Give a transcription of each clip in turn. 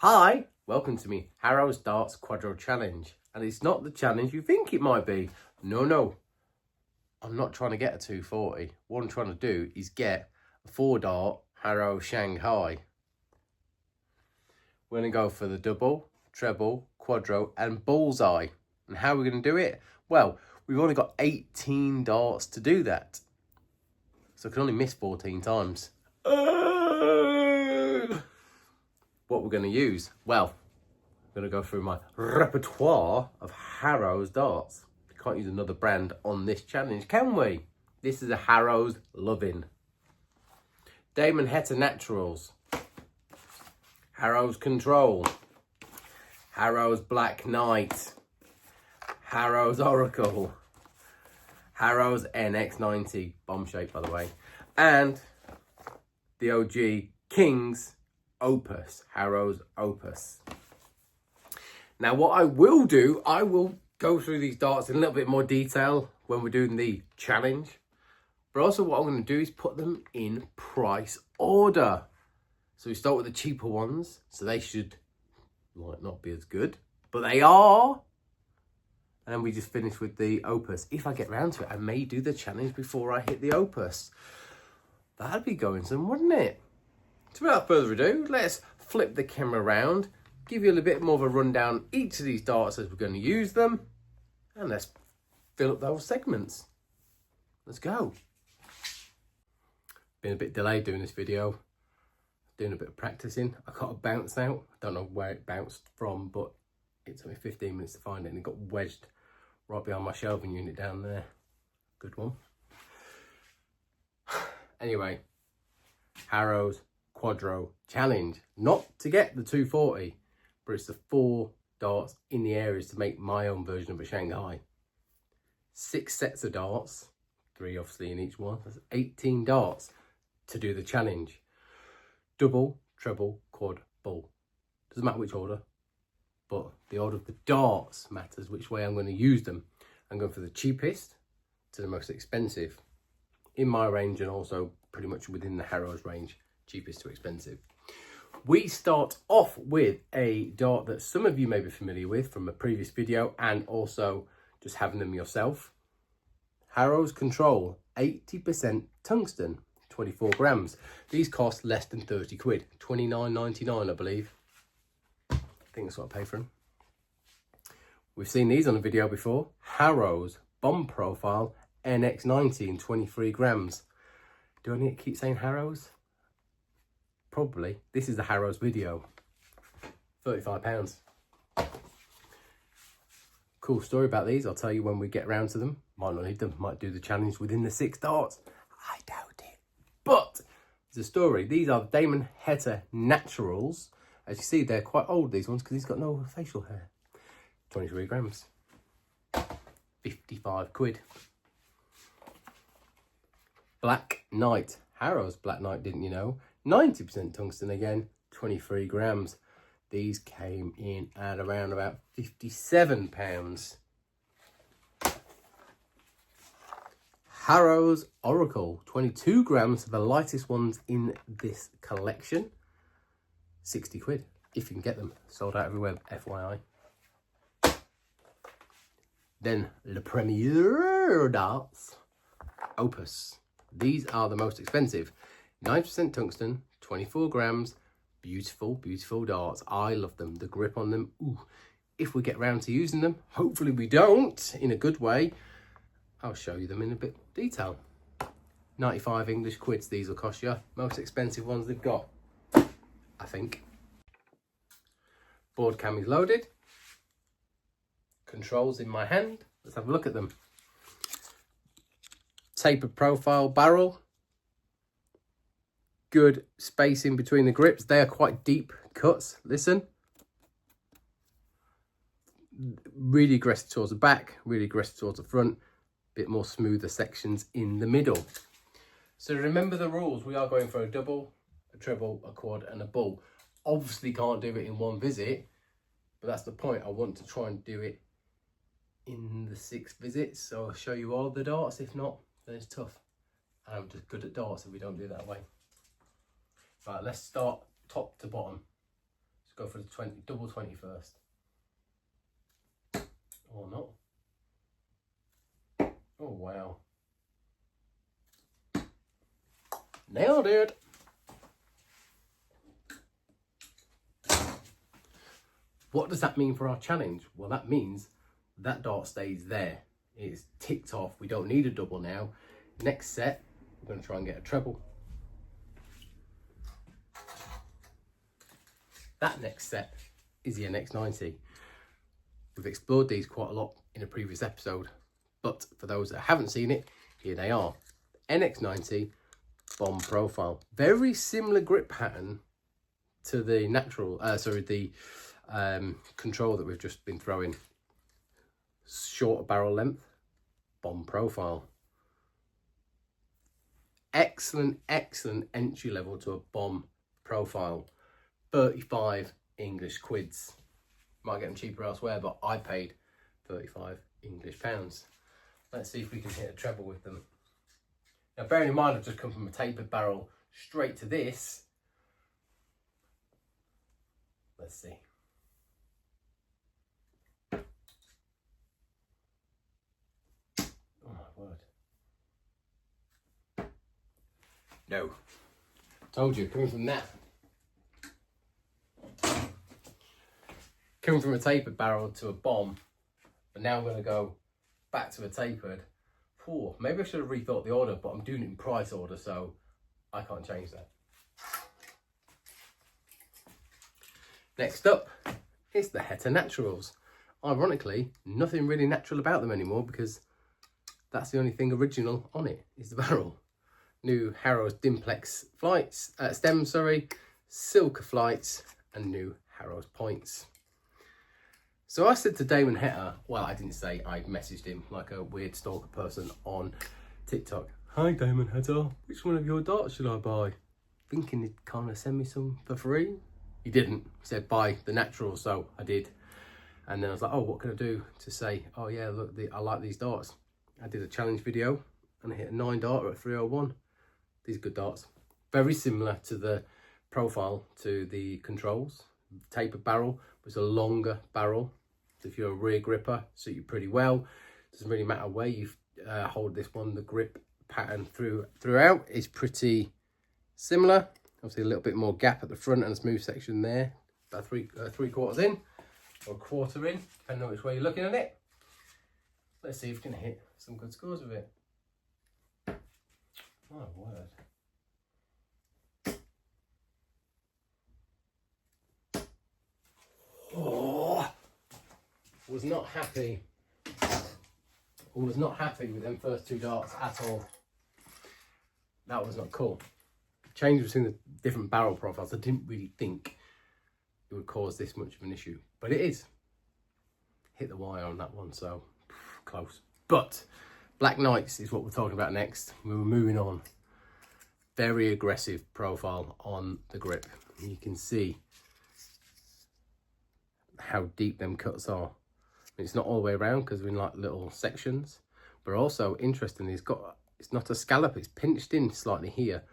Hi, welcome to me Harrows Darts Quadro Challenge. And it's not the challenge you think it might be. No. I'm not trying to get a 240. What I'm trying to do is get a 4-dart Harrows Shanghai. We're going to go for the double, treble, quadro and bullseye. And how are we going to do it? Well, we've only got 18 darts to do that. So I can only miss 14 times. What we're going to use? Well, I'm going to go through my repertoire of Harrows darts. We can't use another brand on this challenge, can we? This is a Harrows Lovin'. Damon Heta Naturals. Harrows Control. Harrows Black Knight. Harrows Oracle. Harrows NX90. Bomb shape, by the way. And the OG King's Opus. Harrows Opus. Now what I will do, I will go through these darts in a little bit more detail when we're doing the challenge. But also what I'm going to do is put them in price order. So we start with the cheaper ones. So they should not be as good, but they are. And then we just finish with the Opus. If I get round to it, I may do the challenge before I hit the Opus. That'd be going some, wouldn't it? So without further ado, let's flip the camera around, give you a little bit more of a rundown each of these darts as we're going to use them, and let's fill up those segments. Let's go. Been a bit delayed doing this video, doing a bit of practicing. I got a bounce out. I don't know where it bounced from, but it took me 15 minutes to find it, and it got wedged right behind my shelving unit down there. Good one. Anyway, Harrows Quadro Challenge. Not to get the 240, but it's the 4 darts in the areas to make my own version of a Shanghai. 6 sets of darts, 3 obviously in each one. That's 18 darts to do the challenge. Double, treble, quad, bull. Doesn't matter which order, but the order of the darts matters which way I'm going to use them. I'm going for the cheapest to the most expensive in my range, and also pretty much within the Harrows range, cheapest to expensive. We start off with a dart that some of you may be familiar with from a previous video, and also just having them yourself. Harrows Control, 80% tungsten, 24 grams. These cost less than 30 quid, 29.99 I believe. I think that's what I pay for them. We've seen these on a video before. Harrows Bomb Profile NX90 in 23 grams. Do I need to keep saying Harrows? Probably. This is the Harrows video. £35. Cool story about these. I'll tell you when we get around to them. Might not need them. Might do the challenge within the 6 darts. I doubt it. But there's a story. These are Damon Heta Naturals. As you see, they're quite old, these ones, because he's got no facial hair. 23 grams. 55 quid. Black Knight. Harrows Black Knight, didn't you know? 90% tungsten again, 23 grams. These came in at around about £57. Harrows Oracle, 22 grams, the lightest ones in this collection. 60 quid, if you can get them. Sold out everywhere, FYI. Then Le Premier Darts Opus. These are the most expensive. 9% tungsten, 24 grams, beautiful, beautiful darts. I love them, the grip on them. Ooh. If we get round to using them, hopefully we don't, in a good way, I'll show you them in a bit of detail. 95 English quids these will cost you. Most expensive ones they've got, I think. Board cam is loaded. Controls in my hand. Let's have a look at them. Tapered profile barrel. Good spacing between the grips. They are quite deep cuts. Listen. Really aggressive towards the back, really aggressive towards the front. Bit more smoother sections in the middle. So remember the rules. We are going for a double, a treble, a quad and a bull. Obviously can't do it in one visit, but that's the point. I want to try and do it in the 6 visits. So I'll show you all the darts. If not, then it's tough. I'm just good at darts if we don't do it that way. Right, let's start top to bottom. So go for the 20, double 20 first. Or not. Oh wow. Nailed it. What does that mean for our challenge? Well, that means that dart stays there. It's ticked off. We don't need a double now. Next set, we're going to try and get a treble. That next set is the NX90. We've explored these quite a lot in a previous episode, but for those that haven't seen it, here they are. NX90 bomb profile. Very similar grip pattern to the control that we've just been throwing. Shorter barrel length, bomb profile. Excellent entry level to a bomb profile. 35 English quids. Might get them cheaper elsewhere, but I paid 35 English pounds. Let's see if we can hit a treble with them. Now, bearing in mind I've just come from a tapered barrel straight to this. Let's see. Oh my word. No. Told you, coming from that. Coming from a tapered barrel to a bomb, but now I'm going to go back to a tapered. Ooh, maybe I should have rethought the order, but I'm doing it in price order, so I can't change that. Next up is the Heta Naturals. Ironically, nothing really natural about them anymore because that's the only thing original on it, is the barrel. New Harrows Dimplex flights, stems, Silka flights, and new Harrows points. So I said to Damon Heta, well, I didn't say, I messaged him like a weird stalker person on TikTok. Hi Damon Heta, which one of your darts should I buy? Thinking he'd kind of send me some for free. He didn't. He said buy the natural, so I did. And then I was like, oh, what can I do to say, oh yeah, look, I like these darts. I did a challenge video and I hit a 9 darter at 301. These are good darts. Very similar to the profile to the controls. Tapered barrel was a longer barrel. So if you're a rear gripper, suit you pretty well. Doesn't really matter where you hold this one. The grip pattern throughout is pretty similar. Obviously a little bit more gap at the front and a smooth section there. About three quarters in or a quarter in, depending on which way you're looking at it. Let's see if we can hit some good scores with it. My word. Oh, was not happy. Was not happy with them first 2 darts at all. That was not cool. Change between the different barrel profiles, I didn't really think it would cause this much of an issue, but it is. Hit the wire on that one, so close. But Black Knights is what we're talking about next. We're moving on. Very aggressive profile on the grip. You can see how deep them cuts are. It's not all the way around because we're in like little sections, but also interestingly, it's not a scallop, it's pinched in slightly here.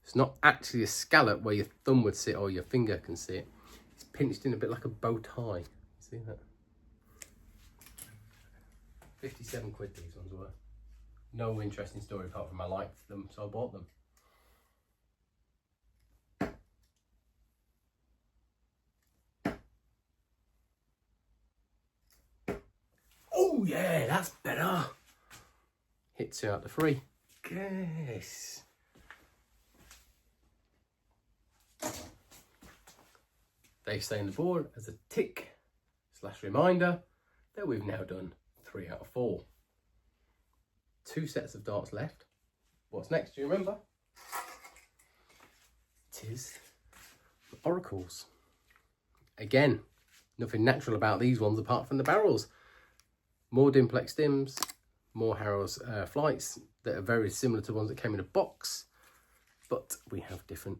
It's not actually a scallop where your thumb would sit or your finger can sit. It's pinched in a bit like a bow tie. See that? 57 quid these ones were. No interesting story apart from I liked them, so I bought them. Oh yeah, that's better. Hit 2 out of 3. Yes. They stay on the board as a tick / reminder that we've now done 3 out of 4. 2 sets of darts left. What's next, do you remember? It is Oracles. Again, nothing natural about these ones apart from the barrels. More Dimplex stims, more Harrows flights that are very similar to ones that came in a box, but we have different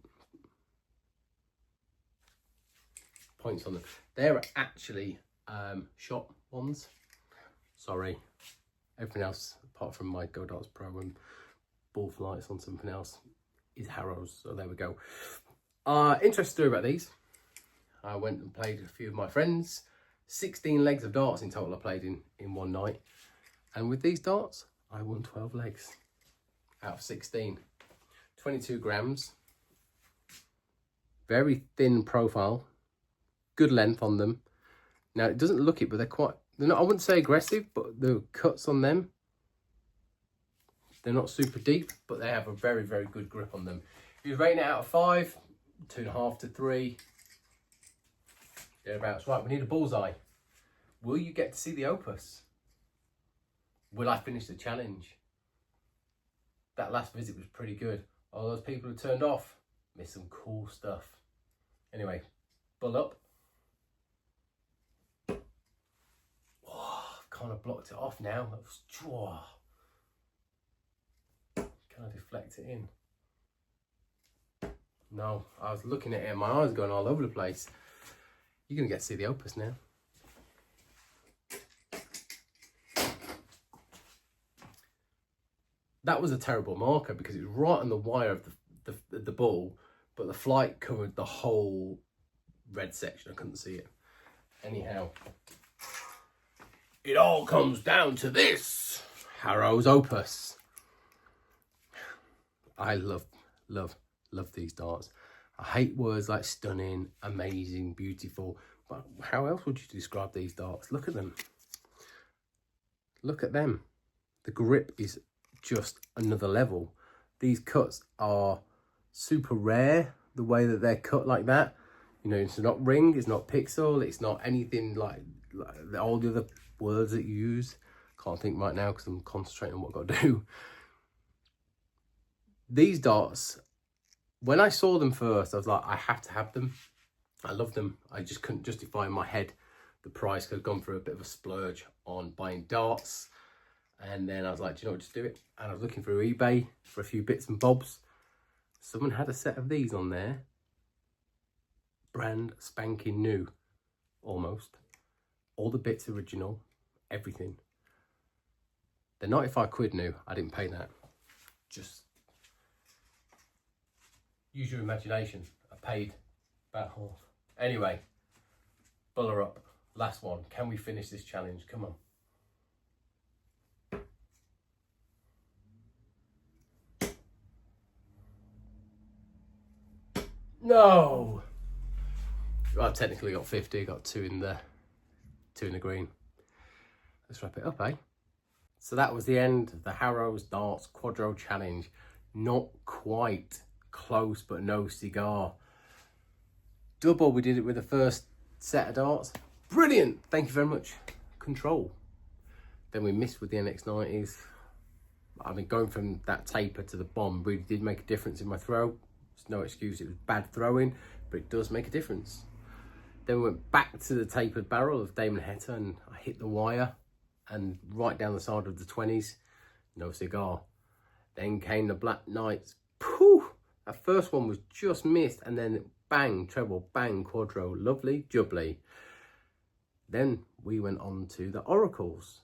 points on them. They're actually shop ones. Sorry, everything else apart from my Go Darts Pro and Bull flights on something else is Harrows. So there we go. Interesting story about these. I went and played with a few of my friends. 16 legs of darts in total I played in one night. And with these darts, I won 12 legs out of 16. 22 grams. Very thin profile. Good length on them. Now, it doesn't look it, but they're not, I wouldn't say aggressive, but the cuts on them, they're not super deep, but they have a very, very good grip on them. If you're rating it out of 5, 2.5 to 3, thereabouts. Right, we need a bullseye. Will you get to see the Opus? Will I finish the challenge? That last visit was pretty good. All those people who turned off missed some cool stuff. Anyway, bull up. Oh, kind of blocked it off now. That was, oh. Can I deflect it in? No, I was looking at it and my eyes going all over the place. You're going to get to see the Opus now. That was a terrible marker because it was right on the wire of the ball, but the flight covered the whole red section. I couldn't see it. Anyhow, it all comes down to this. Harrows Opus. I love these darts. I hate words like stunning, amazing, beautiful, but how else would you describe these darts? Look at them. Look at them. The grip is just another level. These cuts are super rare, the way that they're cut like that. You know, it's not ring, it's not pixel, it's not anything like all the other words that you use. Can't think right now because I'm concentrating on what I've got to do. These darts, when I saw them first, I was like, I have to have them. I love them. I just couldn't justify in my head the price. Could have gone for a bit of a splurge on buying darts. And then I was like, do you know what, just do it. And I was looking through eBay for a few bits and bobs. Someone had a set of these on there. Brand spanking new, almost. All the bits original, everything. They're 95 quid new. I didn't pay that. Just use your imagination. I paid about half. Anyway, buller up. Last one. Can we finish this challenge? Come on. No. Well, I've technically got 50. Got two in the green. Let's wrap it up, eh? So that was the end of the Harrows Darts Quadro Challenge. Not quite close, but no cigar. Double, we did it with the first set of darts. Brilliant. Thank you very much. Control. Then we missed with the NX90s. I mean, going from that taper to the bomb really did make a difference in my throw. There's no excuse, it was bad throwing, but it does make a difference. Then we went back to the tapered barrel of Damon Heta and I hit the wire and right down the side of the 20s, no cigar. Then came the Black Knights. Pooh! That first one was just missed and then bang, treble, bang, quadro, lovely, jubbly. Then we went on to the Oracles.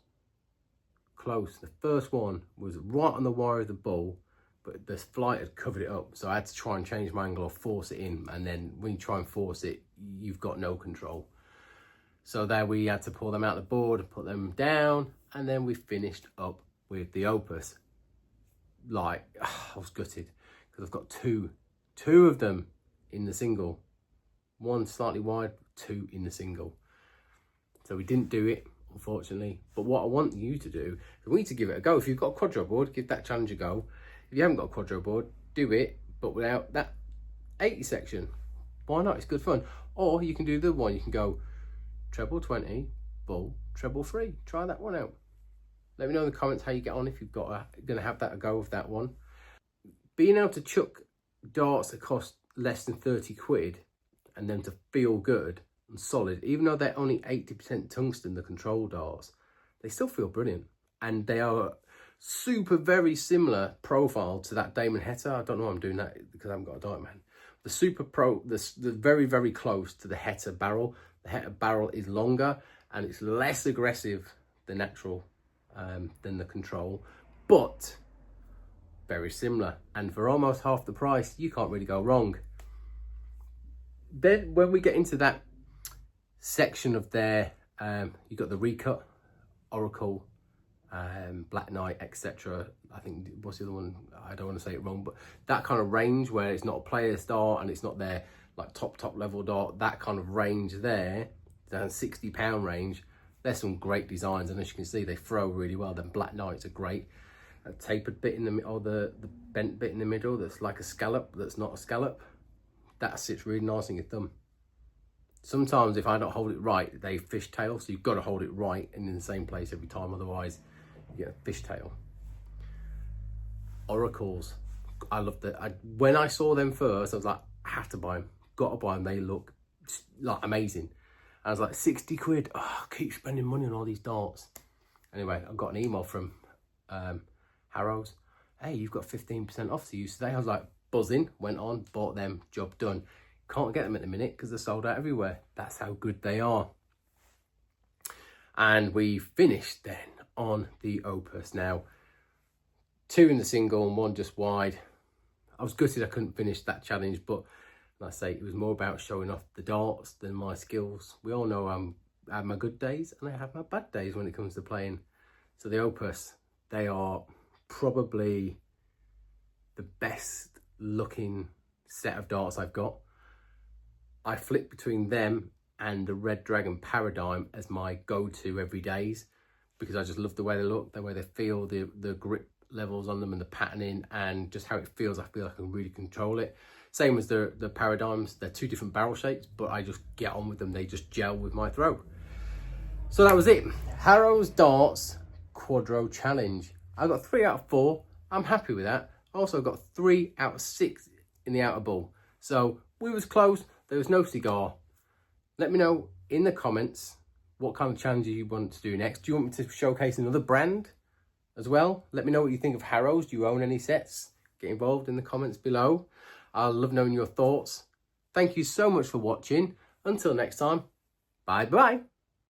Close. The first one was right on the wire of the ball, but the flight had covered it up. So I had to try and change my angle or force it in. And then when you try and force it, you've got no control. So there we had to pull them out the board, put them down, and then we finished up with the Opus. Like, I was gutted because I've got two of them in the single. One slightly wide, two in the single. So we didn't do it, unfortunately. But what I want you to do is we need to give it a go. If you've got a quadro board, give that challenge a go. If you haven't got a quadro board, do it, but without that 80 section. Why not? It's good fun. Or you can do the one, you can go treble 20, bull, treble 3. Try that one out. Let me know in the comments how you get on if you've got going to have that a go with that one. Being able to chuck darts that cost less than 30 quid and them to feel good and solid, even though they're only 80% tungsten, the control darts, they still feel brilliant. And they are super very similar profile to that Damon Heta. I don't know why I'm doing that because I haven't got a dart man. The super pro, the very, very close to the Heta barrel. The Heta barrel is longer and it's less aggressive than natural than the control, but very similar. And for almost half the price, you can't really go wrong. Then when we get into that section of their, you got the recut, Oracle, Black Knight, etc. I think, what's the other one? I don't want to say it wrong, but that kind of range where it's not a player's dart and it's not their like top level dart, that kind of range there, down £60 range. There's some great designs, and as you can see, they throw really well. Then Black Knights are great. A tapered bit in the middle, or the bent bit in the middle that's like a scallop, that's not a scallop, that sits really nice on your thumb. Sometimes if I don't hold it right, they fishtail, so you've got to hold it right and in the same place every time, otherwise you get a fishtail. Oracles, I love that. When I saw them first, I was like, I have to buy them, got to buy them. They look like amazing. I was like, 60 quid, oh, I keep spending money on all these darts. Anyway, I got an email from Harrows. Hey, you've got 15% off to use today. I was like, buzzing, went on, bought them, job done. Can't get them at the minute because they're sold out everywhere. That's how good they are. And we finished then on the Opus. Now, 2 in the single and 1 just wide. I was gutted I couldn't finish that challenge, but like I say, it was more about showing off the darts than my skills. We all know I have my good days and I have my bad days when it comes to playing. So the Opus, they are probably the best looking set of darts I've got. I flip between them and the Red Dragon Paradigm as my go-to every days, because I just love the way they look, the way they feel, the grip levels on them and the patterning and just how it feels. I feel I can really control it. Same as the Paradigms. They're 2 different barrel shapes, but I just get on with them. They just gel with my throw. So that was it. Harrows Darts Quadro Challenge. I got 3 out of 4. I'm happy with that. I also got 3 out of 6 in the outer ball. So we was close. There was no cigar. Let me know in the comments what kind of challenges you want to do next. Do you want me to showcase another brand as well? Let me know what you think of Harrows. Do you own any sets? Get involved in the comments below. I love knowing your thoughts. Thank you so much for watching. Until next time, bye bye.